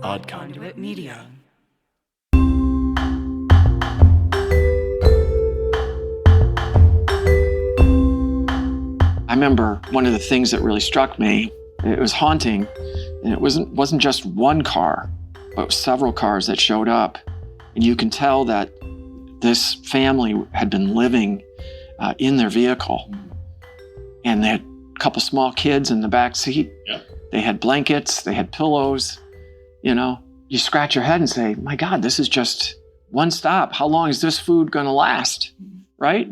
Odd Conduit Media. I remember one of the things that really struck me, it was haunting, and it wasn't just one car, but it was several cars that showed up. And you can tell that this family had been living in their vehicle. And they had a couple small kids in the back seat. Yeah. They had blankets, they had pillows. You know, you scratch your head and say, my God, this is just one stop. How long is this food going to last? Right?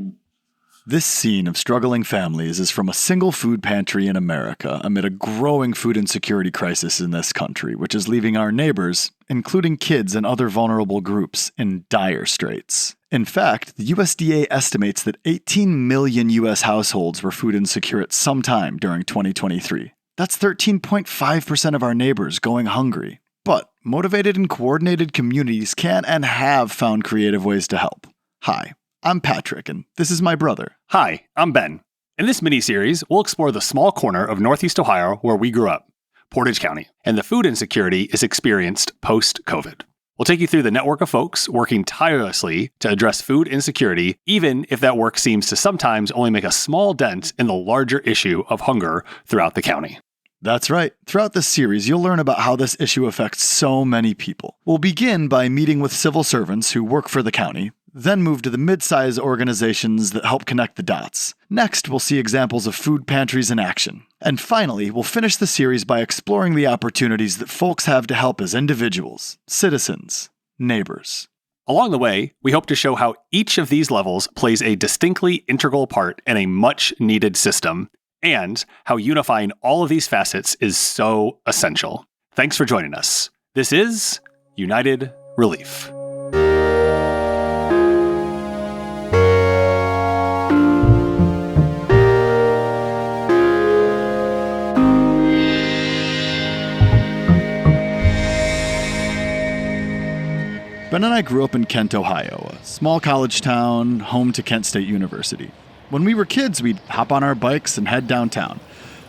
This scene of struggling families is from a single food pantry in America amid a growing food insecurity crisis in this country, which is leaving our neighbors, including kids and other vulnerable groups, in dire straits. In fact, the USDA estimates that 18 million U.S. households were food insecure at some time during 2023. That's 13.5% of our neighbors going hungry. But motivated and coordinated communities can and have found creative ways to help. Hi. I'm Patrick, and this is my brother. Hi, I'm Ben. In this mini-series, we'll explore the small corner of Northeast Ohio where we grew up, Portage County, and the food insecurity is experienced post-COVID. We'll take you through the network of folks working tirelessly to address food insecurity, even if that work seems to sometimes only make a small dent in the larger issue of hunger throughout the county. That's right. Throughout this series, you'll learn about how this issue affects so many people. We'll begin by meeting with civil servants who work for the county, then move to the mid-size organizations that help connect the dots. Next, we'll see examples of food pantries in action. And finally, we'll finish the series by exploring the opportunities that folks have to help as individuals, citizens, neighbors. Along the way, we hope to show how each of these levels plays a distinctly integral part in a much-needed system, and how unifying all of these facets is so essential. Thanks for joining us. This is United Relief. Ben and I grew up in Kent, Ohio, a small college town home to Kent State University. When we were kids, we'd hop on our bikes and head downtown,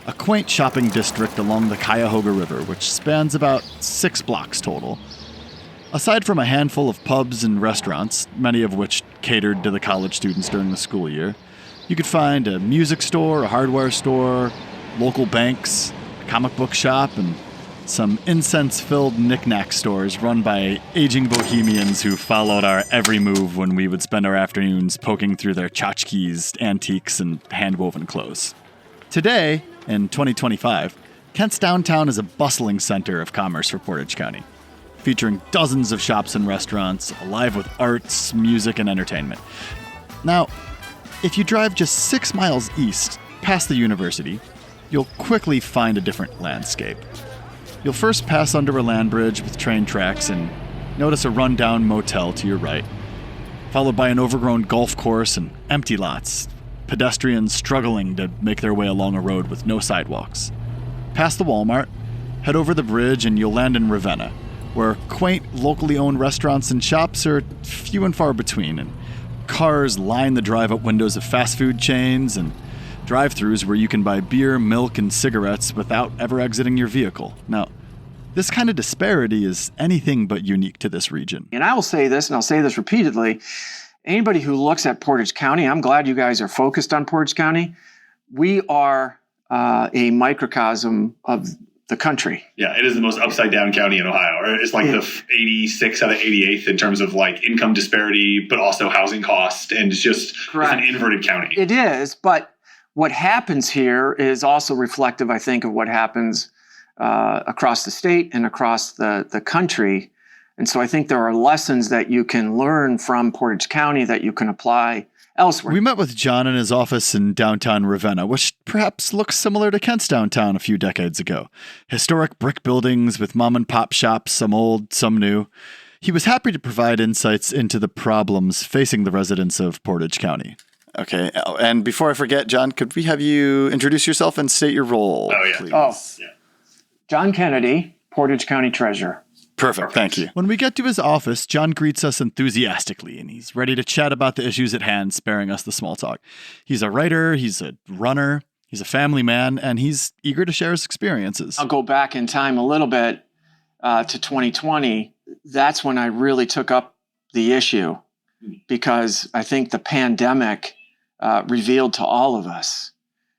a quaint shopping district along the Cuyahoga River, which spans about 6 blocks total. Aside from a handful of pubs and restaurants, many of which catered to the college students during the school year, you could find a music store, a hardware store, local banks, a comic book shop, and some incense-filled knick-knack stores run by aging bohemians who followed our every move when we would spend our afternoons poking through their tchotchkes, antiques, and hand-woven clothes. Today, in 2025, Kent's downtown is a bustling center of commerce for Portage County, featuring dozens of shops and restaurants, alive with arts, music, and entertainment. Now, if you drive just 6 miles east, past the university, you'll quickly find a different landscape. You'll first pass under a land bridge with train tracks and notice a rundown motel to your right, followed by an overgrown golf course and empty lots, pedestrians struggling to make their way along a road with no sidewalks. Past the Walmart, head over the bridge and you'll land in Ravenna, where quaint, locally owned restaurants and shops are few and far between, and cars line the drive-up windows of fast food chains and drive-thrus where you can buy beer, milk, and cigarettes without ever exiting your vehicle. Now, this kind of disparity is anything but unique to this region. And I will say this, and I'll say this repeatedly, anybody who looks at Portage County, I'm glad you guys are focused on Portage County. We are a microcosm of the country. Yeah, it is the most upside-down county in Ohio. It's like the 86 out of 88th in terms of like income disparity, but also housing cost, and it's just an inverted county. It is, but what happens here is also reflective, I think, of what happens across the state and across the country. And so I think there are lessons that you can learn from Portage County that you can apply elsewhere. We met with John in his office in downtown Ravenna, which perhaps looks similar to Kent's downtown a few decades ago. Historic brick buildings with mom-and-pop shops, some old, some new. He was happy to provide insights into the problems facing the residents of Portage County. Okay, and before I forget, John, could we have you introduce yourself and state your role, please? John Kennedy, Portage County Treasurer. Perfect, thank you. When we get to his office, John greets us enthusiastically, and he's ready to chat about the issues at hand, sparing us the small talk. He's a writer, he's a runner, he's a family man, and he's eager to share his experiences. I'll go back in time a little bit. to 2020, that's when I really took up the issue, because I think the pandemic revealed to all of us,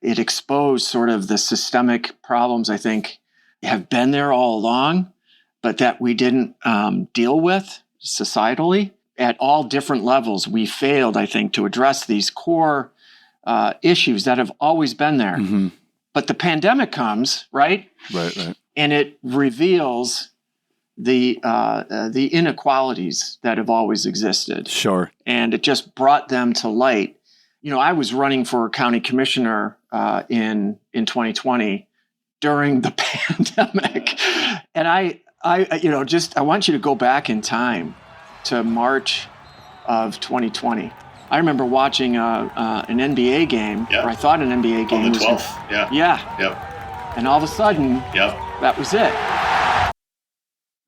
it exposed sort of the systemic problems I think have been there all along, but that we didn't deal with societally at all different levels. We failed, I think, to address these core issues that have always been there. Mm-hmm. But the pandemic comes, right? Right. And it reveals the inequalities that have always existed. Sure. And it just brought them to light. You know, I was running for county commissioner in 2020 during the pandemic. And I want you to go back in time to March of 2020. I remember watching an NBA game, or I thought an NBA game on the 12th. was Yeah. Yep. And all of a sudden, that was it.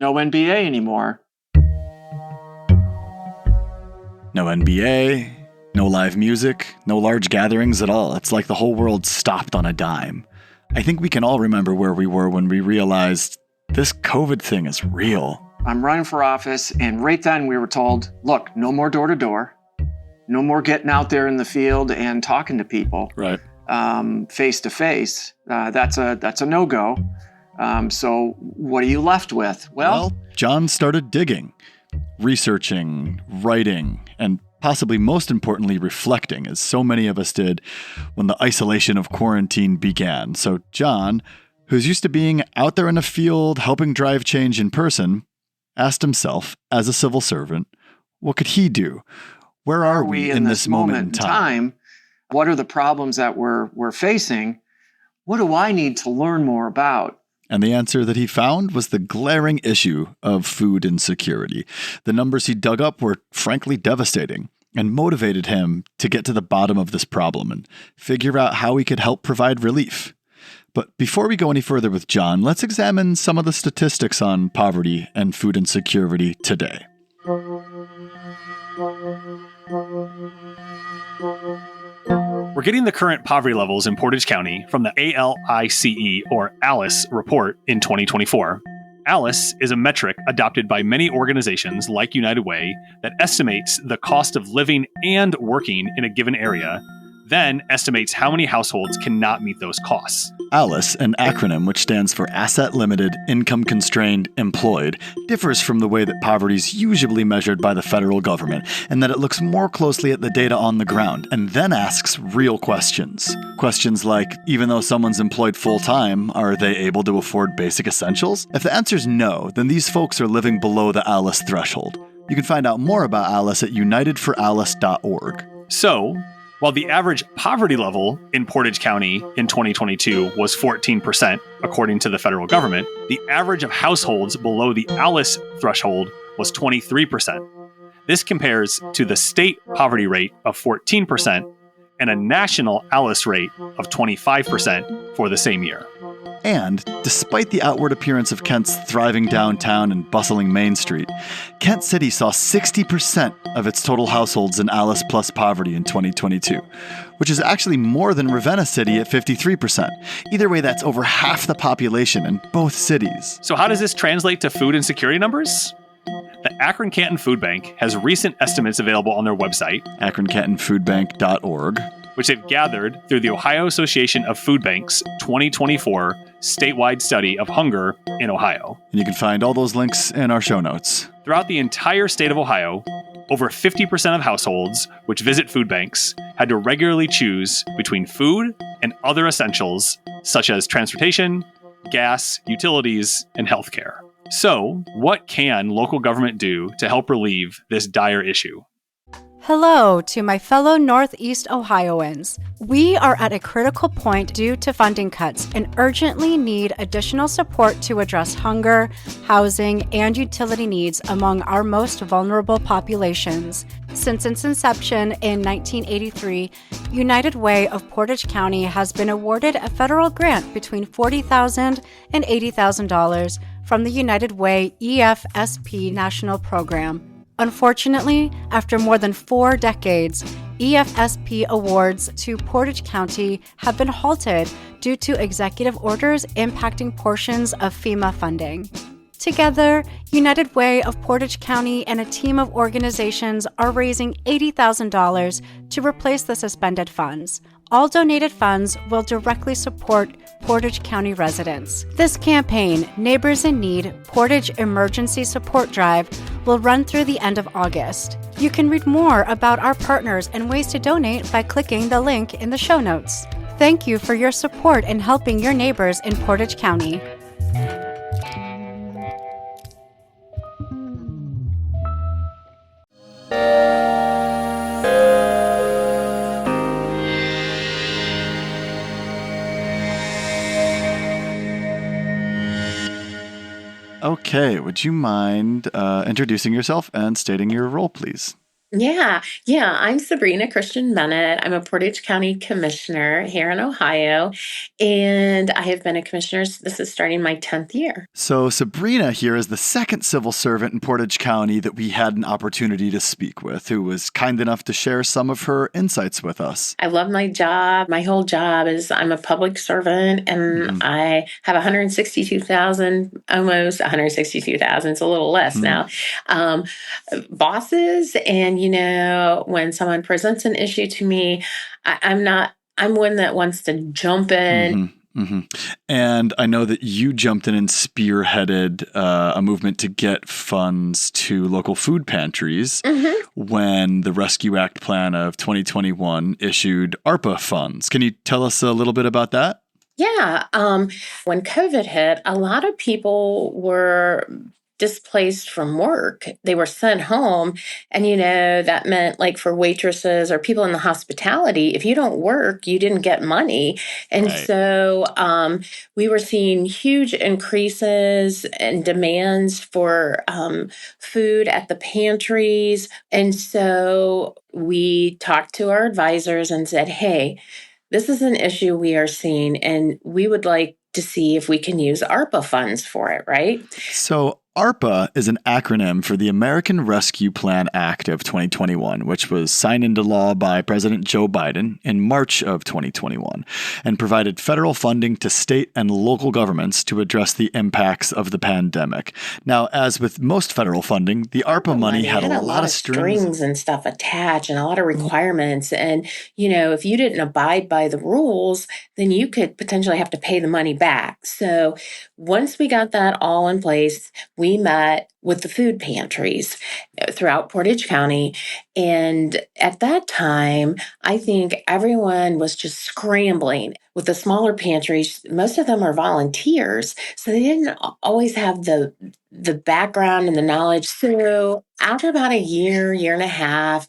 No NBA anymore. No NBA, no live music, no large gatherings at all. It's like the whole world stopped on a dime. I think we can all remember where we were when we realized this COVID thing is real. I'm running for office, and right then we were told, look, no more door-to-door. No more getting out there in the field and talking to people. Right. Face-to-face. That's a no-go. So what are you left with? Well, John started digging, researching, writing, and possibly most importantly, reflecting, as so many of us did when the isolation of quarantine began. So John, who's used to being out there in the field helping drive change in person, asked himself, as a civil servant, what could he do? Where are we in this moment in time? What are the problems that we're facing? What do I need to learn more about? And the answer that he found was the glaring issue of food insecurity. The numbers he dug up were frankly devastating and motivated him to get to the bottom of this problem and figure out how he could help provide relief. But before we go any further with John, let's examine some of the statistics on poverty and food insecurity today. We're getting the current poverty levels in Portage County from the ALICE, or ALICE, report in 2024. ALICE is a metric adopted by many organizations like United Way that estimates the cost of living and working in a given area, then estimates how many households cannot meet those costs. ALICE, an acronym which stands for Asset Limited, Income Constrained, Employed, differs from the way that poverty is usually measured by the federal government, and that it looks more closely at the data on the ground, and then asks real questions. Questions like, even though someone's employed full-time, are they able to afford basic essentials? If the answer's no, then these folks are living below the ALICE threshold. You can find out more about ALICE at unitedforalice.org. So, while the average poverty level in Portage County in 2022 was 14%, according to the federal government, the average of households below the ALICE threshold was 23%. This compares to the state poverty rate of 14% and a national ALICE rate of 25% for the same year. And, despite the outward appearance of Kent's thriving downtown and bustling Main Street, Kent City saw 60% of its total households in ALICE plus poverty in 2022, which is actually more than Ravenna City at 53%. Either way, that's over half the population in both cities. So how does this translate to food insecurity numbers? The Akron-Canton Foodbank has recent estimates available on their website, akroncantonfoodbank.org, which they've gathered through the Ohio Association of Food Banks 2024 statewide study of hunger in Ohio. And you can find all those links in our show notes. Throughout the entire state of Ohio, over 50% of households which visit food banks had to regularly choose between food and other essentials such as transportation, gas, utilities, and healthcare. So, what can local government do to help relieve this dire issue? Hello to my fellow Northeast Ohioans. We are at a critical point due to funding cuts and urgently need additional support to address hunger, housing, and utility needs among our most vulnerable populations. Since its inception in 1983, United Way of Portage County has been awarded a federal grant between $40,000 and $80,000 from the United Way EFSP National Program. Unfortunately, after more than 4 decades, EFSP awards to Portage County have been halted due to executive orders impacting portions of FEMA funding. Together, United Way of Portage County and a team of organizations are raising $80,000 to replace the suspended funds. All donated funds will directly support Portage County residents. This campaign, Neighbors in Need Portage Emergency Support Drive, will run through the end of August. You can read more about our partners and ways to donate by clicking the link in the show notes. Thank you for your support in helping your neighbors in Portage County. Okay, would you mind introducing yourself and stating your role, please? Yeah. I'm Sabrina Christian-Bennett. I'm a Portage County Commissioner here in Ohio, and I have been a commissioner. This is starting my 10th year. So Sabrina here is the second civil servant in Portage County that we had an opportunity to speak with, who was kind enough to share some of her insights with us. I love my job. My whole job is I'm a public servant, and I have 162,000, almost 162,000. It's a little less now. Bosses, and when someone presents an issue to me, I'm one that wants to jump in. And I know that you jumped in and spearheaded a movement to get funds to local food pantries when the Rescue Act plan of 2021 issued ARPA funds. Can you tell us a little bit about that? Yeah. When COVID hit, a lot of people were displaced from work. They were sent home. And, that meant like for waitresses or people in the hospitality, if you don't work, you didn't get money. And so we were seeing huge increases in demands for food at the pantries. And so we talked to our advisors and said, hey, this is an issue we are seeing, and we would like to see if we can use ARPA funds for it, right? So ARPA is an acronym for the American Rescue Plan Act of 2021, which was signed into law by President Joe Biden in March of 2021 and provided federal funding to state and local governments to address the impacts of the pandemic. Now, as with most federal funding, the ARPA money had a lot of strings and stuff attached and a lot of requirements. And, if you didn't abide by the rules, then you could potentially have to pay the money back. So once we got that all in place, we met with the food pantries throughout Portage County. And at that time, I think everyone was just scrambling. With the smaller pantries, most of them are volunteers, so they didn't always have the background and the knowledge. So after about a year and a half,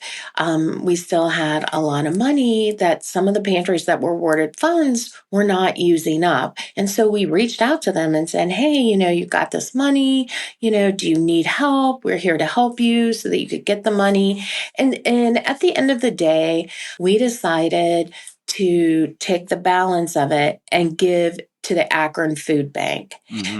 we still had a lot of money that some of the pantries that were awarded funds were not using up. And so we reached out to them and said, hey, you got this money, do you need help? We're here to help you so that you could get the money. And at the end of the day, we decided to take the balance of it and give to the Akron Foodbank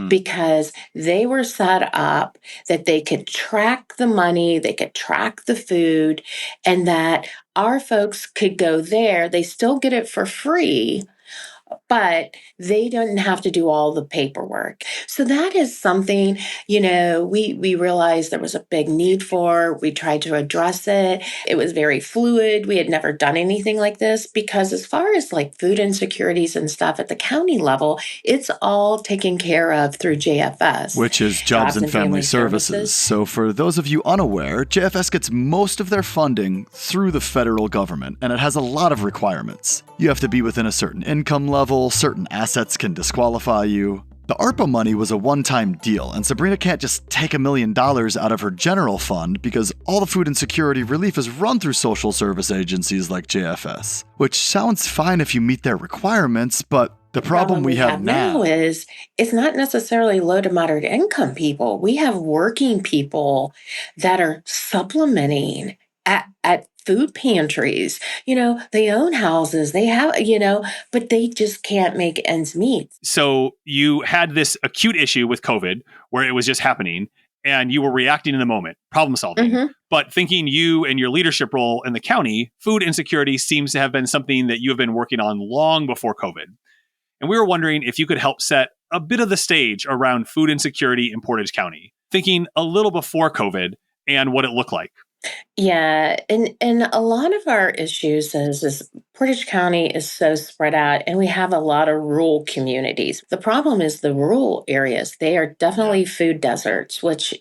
because they were set up that they could track the money, they could track the food, and that our folks could go there. They still get it for free, but they don't have to do all the paperwork. So that is something, we realized there was a big need for. We tried to address it. It was very fluid. We had never done anything like this because as far as like food insecurities and stuff at the county level, it's all taken care of through JFS. Which is Jobs and Family Services. So for those of you unaware, JFS gets most of their funding through the federal government, and it has a lot of requirements. You have to be within a certain income level, certain assets can disqualify you. The ARPA money was a one-time deal, and Sabrina can't just take $1 million out of her general fund because all the food insecurity relief is run through social service agencies like JFS, which sounds fine if you meet their requirements, but the problem we have now is it's not necessarily low to moderate income people. We have working people that are supplementing at food pantries. They own houses, they have, but they just can't make ends meet. So you had this acute issue with COVID where it was just happening and you were reacting in the moment, problem solving. But thinking you and your leadership role in the county, food insecurity seems to have been something that you have been working on long before COVID. And we were wondering if you could help set a bit of the stage around food insecurity in Portage County, thinking a little before COVID and what it looked like. Yeah, and a lot of our issues is Portage County is so spread out, and we have a lot of rural communities. The problem is the rural areas; they are definitely food deserts, which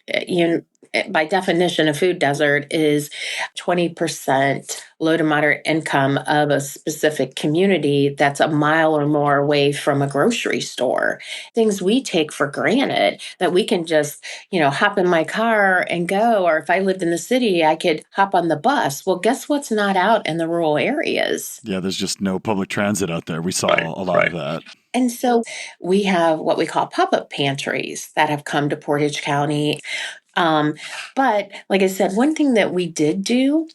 by definition, a food desert is 20% low to moderate income of a specific community that's a mile or more away from a grocery store. Things we take for granted that we can just, hop in my car and go, or if I lived in the city, I could hop on the bus. Well, guess what's not out in the rural areas? Yeah, there's just no public transit out there. We saw a lot of that. And so we have what we call pop-up pantries that have come to Portage County. But like I said, one thing that we did do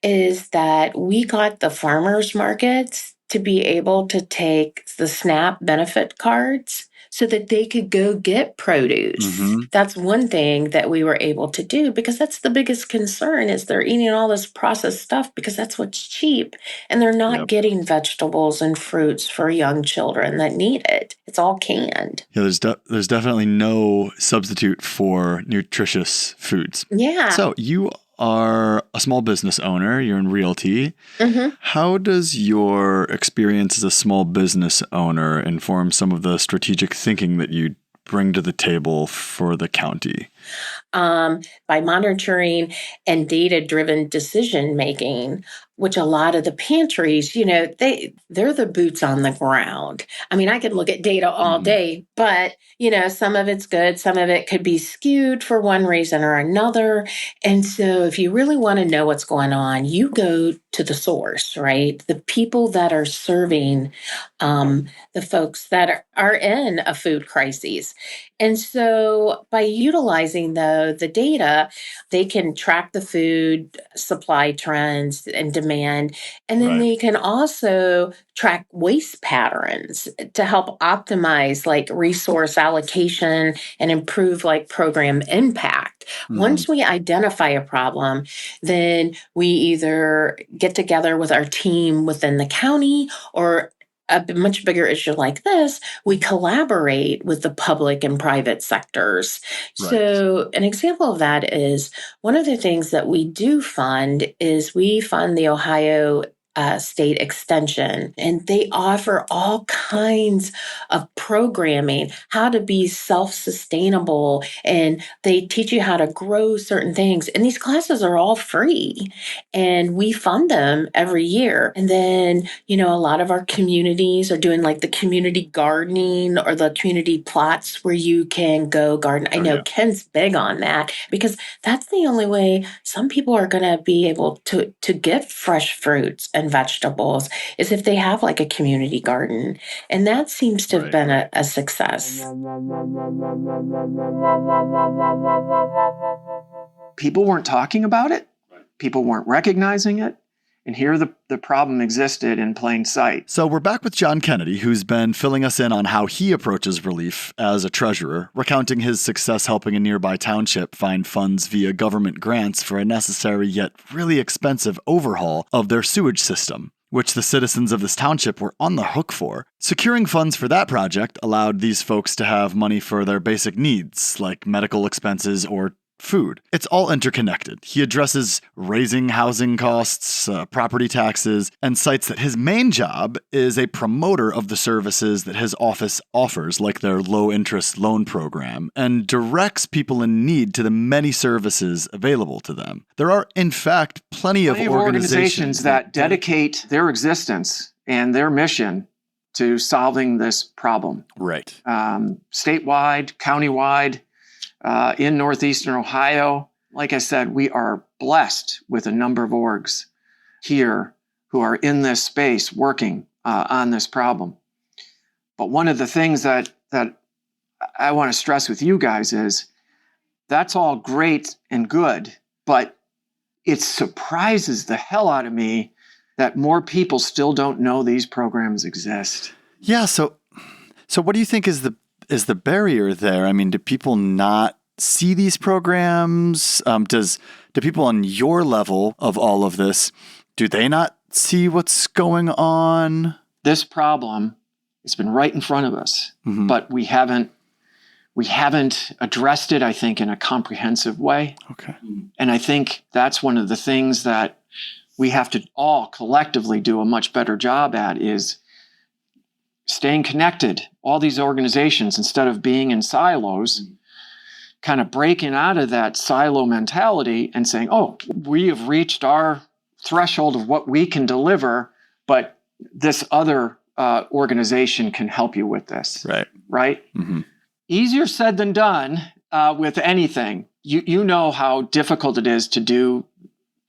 is that we got the farmers markets to be able to take the SNAP benefit cards so that they could go get produce. Mm-hmm. That's one thing that we were able to do, because that's the biggest concern is they're eating all this processed stuff because that's what's cheap. And they're not getting vegetables and fruits for young children that need it. It's all canned. Yeah, there's definitely no substitute for nutritious foods. Yeah. So you are a small business owner. You're in realty. Mm-hmm. How does your experience as a small business owner inform some of the strategic thinking that you bring to the table for the county? By monitoring and data-driven decision-making, which a lot of the pantries, they're the boots on the ground. I mean, I could look at data all day, but, some of it's good. Some of it could be skewed for one reason or another. And so if you really want to know what's going on, you go to the source, right? The people that are serving the folks that are in a food crisis. And so by utilizing the data, they can track the food supply trends and demand. And then they can also track waste patterns to help optimize like resource allocation and improve like program impact. Once we identify a problem, then we either get together with our team within the county, or a much bigger issue like this, we collaborate with the public and private sectors. Right. So an example of that is one of the things that we do fund is we fund the Ohio State Extension, and they offer all kinds of programming, how to be self-sustainable, and they teach you how to grow certain things. And these classes are all free, and we fund them every year. And then, a lot of our communities are doing like the community gardening or the community plots where you can go garden. I know Ken's big on that because that's the only way some people are going to be able to get fresh fruits and vegetables is if they have like a community garden. And that seems to have been a success. People weren't talking about it. People weren't recognizing it. And here the problem existed in plain sight. So we're back with John Kennedy, who's been filling us in on how he approaches relief as a treasurer, recounting his success helping a nearby township find funds via government grants for a necessary yet really expensive overhaul of their sewage system, which the citizens of this township were on the hook for. Securing funds for that project allowed these folks to have money for their basic needs, like medical expenses or food. It's all interconnected. He addresses raising housing costs, property taxes, and cites that his main job is a promoter of the services that his office offers, like their low-interest loan program, and directs people in need to the many services available to them. There are, in fact, plenty of organizations that dedicate their existence and their mission to solving this problem. Right. Statewide, countywide, in Northeastern Ohio. Like I said, we are blessed with a number of orgs here who are in this space working on this problem. But one of the things that I want to stress with you guys is that's all great and good, but it surprises the hell out of me that more people still don't know these programs exist. Yeah, so what do you think is the barrier there? I mean, do people not see these programs? Do people on your level of all of this, do they not see what's going on? This problem It's been right in front of us, Mm-hmm. but we haven't addressed it, I think, in a comprehensive way. Okay. And I think that's one of the things that we have to all collectively do a much better job at, is staying connected. All these organizations, instead of being in silos, kind of breaking out of that silo mentality and saying, oh, we have reached our threshold of what we can deliver, but this other organization can help you with this. Right? Mm-hmm. Easier said than done with anything. You know how difficult it is to do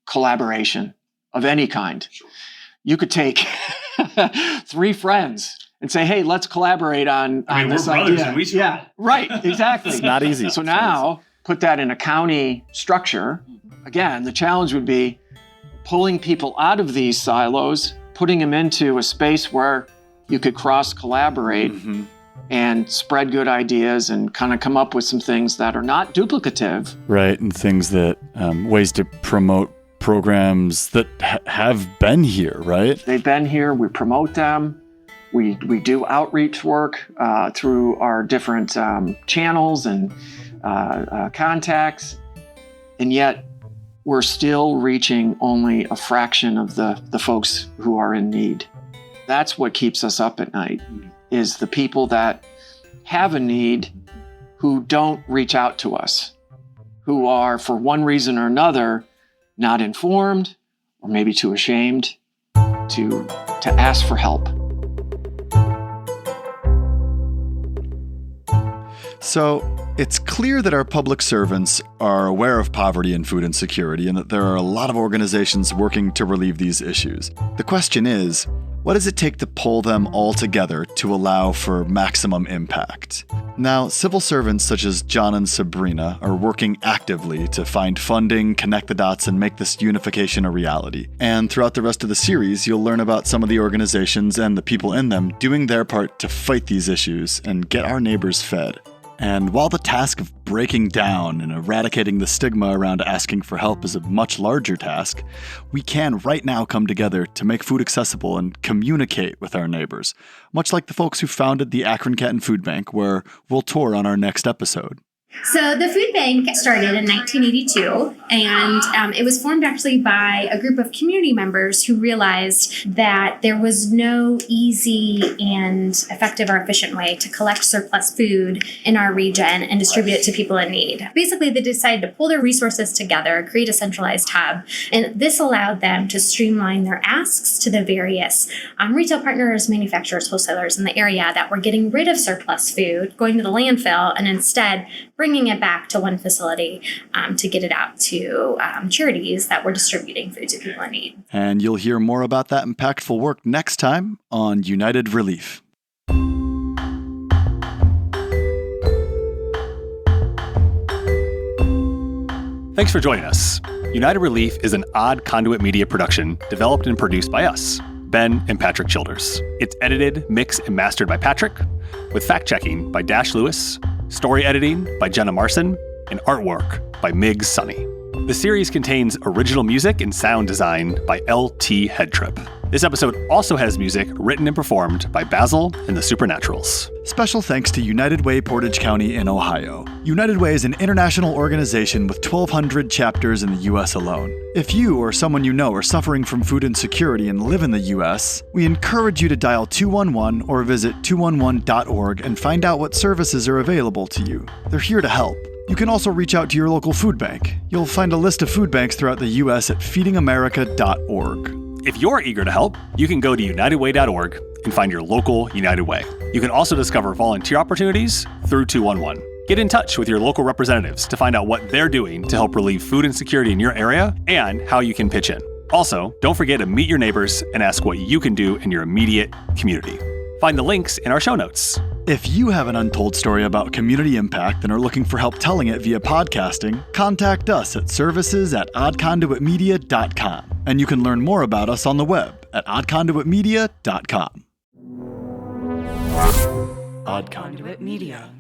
collaboration of any kind. Sure. You could take 3 friends and say, hey, let's collaborate on this idea. And we yeah, right, exactly. It's not easy. So now put that in a county structure. Again, the challenge would be pulling people out of these silos, putting them into a space where you could cross-collaborate Mm-hmm. and spread good ideas and kind of come up with some things that are not duplicative. Right, and things that, ways to promote programs that have been here, right? They've been here, we promote them. We do outreach work through our different channels and contacts, and yet we're still reaching only a fraction of the folks who are in need. That's what keeps us up at night, is the people that have a need who don't reach out to us, who are, for one reason or another, not informed or maybe too ashamed to ask for help. So it's clear that our public servants are aware of poverty and food insecurity, and that there are a lot of organizations working to relieve these issues. The question is, what does it take to pull them all together to allow for maximum impact? Now, civil servants such as John and Sabrina are working actively to find funding, connect the dots, and make this unification a reality. And throughout the rest of the series, you'll learn about some of the organizations and the people in them doing their part to fight these issues and get our neighbors fed. And while the task of breaking down and eradicating the stigma around asking for help is a much larger task, we can right now come together to make food accessible and communicate with our neighbors, much like the folks who founded the Akron Canton Foodbank, where we'll tour on our next episode. So the Foodbank started in 1982, and it was formed actually by a group of community members who realized that there was no easy and effective or efficient way to collect surplus food in our region and distribute it to people in need. Basically, they decided to pull their resources together, create a centralized hub, and this allowed them to streamline their asks to the various retail partners, manufacturers, wholesalers in the area that were getting rid of surplus food, going to the landfill, and instead bringing it back to one facility to get it out to charities that were distributing food to people in need. And you'll hear more about that impactful work next time on United Relief. Thanks for joining us. United Relief is an Odd Conduit Media production developed and produced by us, Ben and Patrick Childers. It's edited, mixed, and mastered by Patrick, with fact-checking by Dash Lewis, story editing by Jenna Marson, and artwork by Mig Sunny. The series contains original music and sound design by L.T. Headtrip. This episode also has music written and performed by Basil and the Supernaturals. Special thanks to United Way Portage County in Ohio. United Way is an international organization with 1,200 chapters in the U.S. alone. If you or someone you know are suffering from food insecurity and live in the U.S., we encourage you to dial 211 or visit 211.org and find out what services are available to you. They're here to help. You can also reach out to your local food bank. You'll find a list of food banks throughout the U.S. at feedingamerica.org. If you're eager to help, you can go to unitedway.org and find your local United Way. You can also discover volunteer opportunities through 211. Get in touch with your local representatives to find out what they're doing to help relieve food insecurity in your area and how you can pitch in. Also, don't forget to meet your neighbors and ask what you can do in your immediate community. Find the links in our show notes. If you have an untold story about community impact and are looking for help telling it via podcasting, contact us at services@oddconduitmedia.com. And you can learn more about us on the web at oddconduitmedia.com. Odd Conduit Media.